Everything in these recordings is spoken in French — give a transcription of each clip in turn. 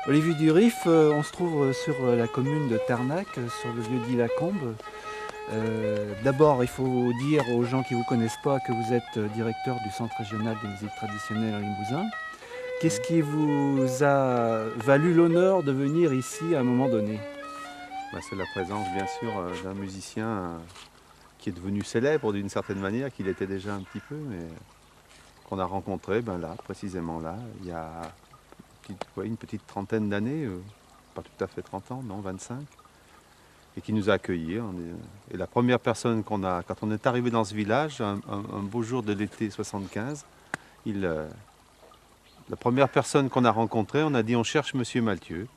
Olivier Durif, on se trouve sur la commune de Tarnac, sur le lieu-dit Lacombe. D'abord, il faut dire aux gens qui ne vous connaissent pas que vous êtes directeur du Centre régional des musiques traditionnelles en Limousin. Qu'est-ce qui vous a valu l'honneur de venir ici à un moment donné? C'est la présence bien sûr d'un musicien qui est devenu célèbre d'une certaine manière, qu'il était déjà un petit peu, mais qu'on a rencontré là, précisément là, il y a une petite trentaine d'années, pas tout à fait 30 ans, non, 25, et qui nous a accueillis. Et la première personne quand on est arrivé dans ce village, un beau jour de l'été 75, la première personne qu'on a rencontrée, on a dit on cherche Monsieur Maltieu.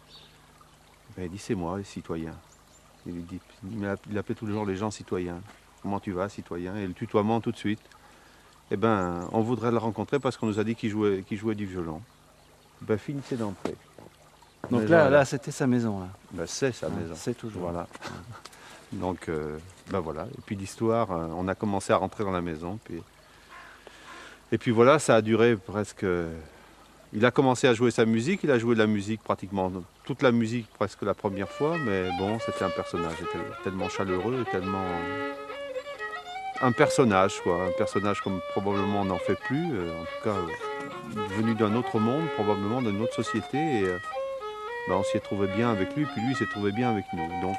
Il dit c'est moi, les citoyens. Il appelait tous les jours les gens citoyens. Comment tu vas, citoyen? Et le tutoiement tout de suite. On voudrait le rencontrer parce qu'on nous a dit qu'il jouait du violon. Finissez d'entrer. Donc là, c'était sa maison. Là. C'est sa maison. C'est toujours. Voilà. Donc, voilà. Et puis l'histoire, on a commencé à rentrer dans la maison. Et puis voilà, ça a duré presque... Il a commencé à jouer sa musique, il a joué de la musique pratiquement, toute la musique presque la première fois, mais bon, c'était un personnage, il était tellement chaleureux, tellement... Un personnage comme probablement on n'en fait plus, en tout cas venu d'un autre monde, probablement d'une autre société, et on s'y est trouvé bien avec lui, puis lui s'est trouvé bien avec nous, donc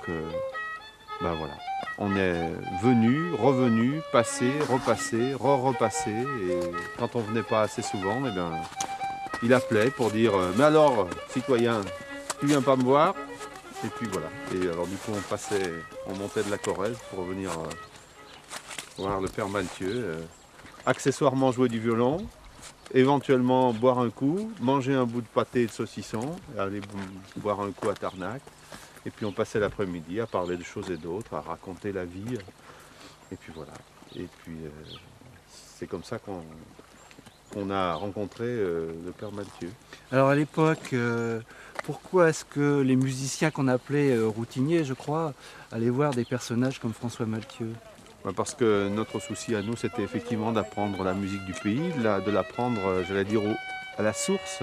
voilà. On est venu, revenu, passé, repassé, repassé, et quand on venait pas assez souvent, il appelait pour dire mais alors, citoyen, tu viens pas me voir? Et puis voilà. Et alors du coup on montait de la Corrèze pour venir voir le père Maltieu, accessoirement jouer du violon, éventuellement boire un coup, manger un bout de pâté et de saucisson, aller boire un coup à Tarnac. Et puis on passait l'après-midi à parler de choses et d'autres, à raconter la vie. Et puis voilà. Et puis c'est comme ça qu'on a rencontré le père Maltieu. Alors à l'époque, pourquoi est-ce que les musiciens qu'on appelait routiniers, je crois, allaient voir des personnages comme François Maltieu? Parce que notre souci à nous, c'était effectivement d'apprendre la musique du pays, de l'apprendre, j'allais dire, à la source.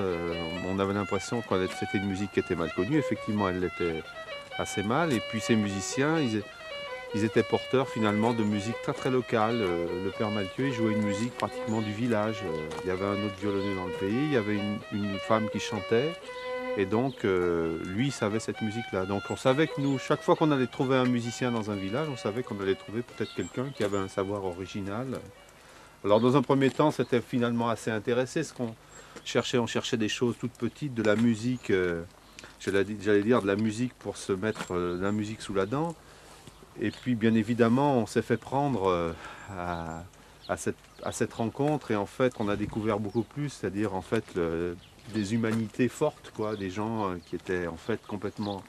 On avait l'impression que c'était une musique qui était mal connue. Effectivement, elle l'était assez mal. Et puis ces musiciens, ils étaient porteurs finalement de musique très très locale. Le père Maltieu, il jouait une musique pratiquement du village. Il y avait un autre violoneux dans le pays, il y avait une femme qui chantait. Et donc, lui, il savait cette musique-là. Donc, on savait que nous, chaque fois qu'on allait trouver un musicien dans un village, on savait qu'on allait trouver peut-être quelqu'un qui avait un savoir original. Alors, dans un premier temps, c'était finalement assez intéressé. On cherchait des choses toutes petites, de la musique, j'allais dire de la musique pour se mettre la musique sous la dent. Et puis, bien évidemment, on s'est fait prendre à cette rencontre. Et en fait, on a découvert beaucoup plus, c'est-à-dire en fait des humanités fortes, des gens qui étaient en fait complètement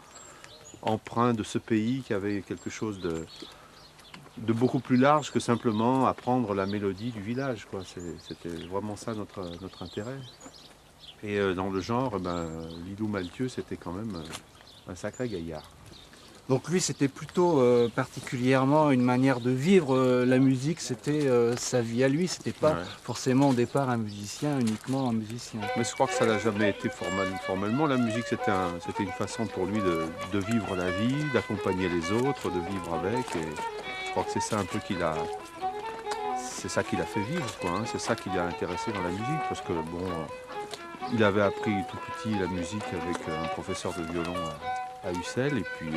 empreints de ce pays, qui avaient quelque chose de beaucoup plus large que simplement apprendre la mélodie du village. C'était vraiment ça notre intérêt. Et dans le genre, Lilou Maltieu, c'était quand même un sacré gaillard. Donc lui, c'était plutôt particulièrement une manière de vivre la musique, c'était sa vie à lui, c'était pas forcément au départ un musicien, uniquement un musicien. Mais je crois que ça n'a jamais été formellement. La musique, c'était une façon pour lui de vivre la vie, d'accompagner les autres, de vivre avec. Et je crois que c'est ça un peu c'est ça qui l'a fait vivre, C'est ça qui l'a intéressé dans la musique, parce que il avait appris tout petit la musique avec un professeur de violon à Ussel, et puis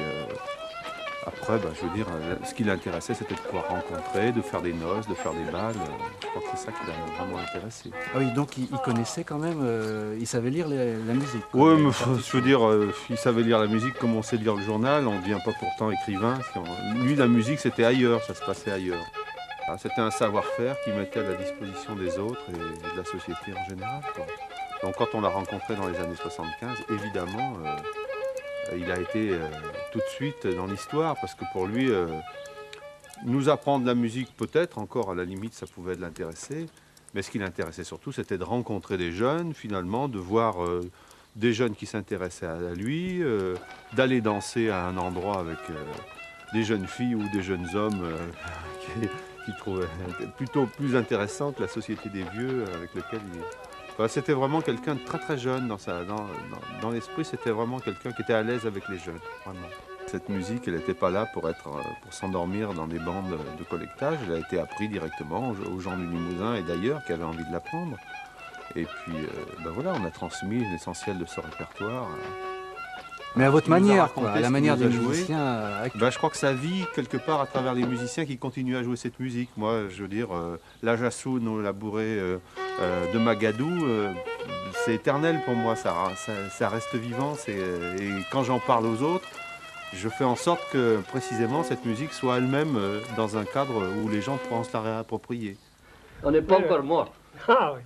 après, je veux dire, ce qui l'intéressait, c'était de pouvoir rencontrer, de faire des noces, de faire des balles. Je crois que c'est ça qui l'a vraiment intéressé. Ah oui, donc il connaissait quand même, il savait lire la musique. Oui, mais je veux dire, il savait lire la musique comme on sait lire le journal, on ne devient pas pourtant écrivain. Lui, la musique, c'était ailleurs, ça se passait ailleurs. C'était un savoir-faire qu'il mettait à la disposition des autres et de la société en général. Donc quand on l'a rencontré dans les années 75, évidemment, il a été tout de suite dans l'histoire, parce que pour lui, nous apprendre la musique, peut-être encore à la limite, ça pouvait l'intéresser, mais ce qui l'intéressait surtout, c'était de rencontrer des jeunes, finalement, de voir des jeunes qui s'intéressaient à lui, d'aller danser à un endroit avec des jeunes filles ou des jeunes hommes qu'il trouvait plutôt plus intéressant que la société des vieux avec lequel Enfin, c'était vraiment quelqu'un de très très jeune dans l'esprit, c'était vraiment quelqu'un qui était à l'aise avec les jeunes, vraiment. Cette musique, elle n'était pas là pour s'endormir dans des bandes de collectage, elle a été apprise directement aux gens du Limousin et d'ailleurs qui avaient envie de l'apprendre. Et puis, ben voilà, on a transmis l'essentiel de ce répertoire. Mais à votre qui nous a manière, raconté quoi, à ce la qu'il manière nous a des joué. musiciens Ben, je crois que ça vit quelque part à travers les musiciens qui continuent à jouer cette musique. Moi, je veux dire, la Jassoune ou la bourrée de Magadou, c'est éternel pour moi, ça reste vivant. Et quand j'en parle aux autres, je fais en sorte que précisément cette musique soit elle-même dans un cadre où les gens pourront se la réapproprier. On n'est pas encore mort. Ah oui.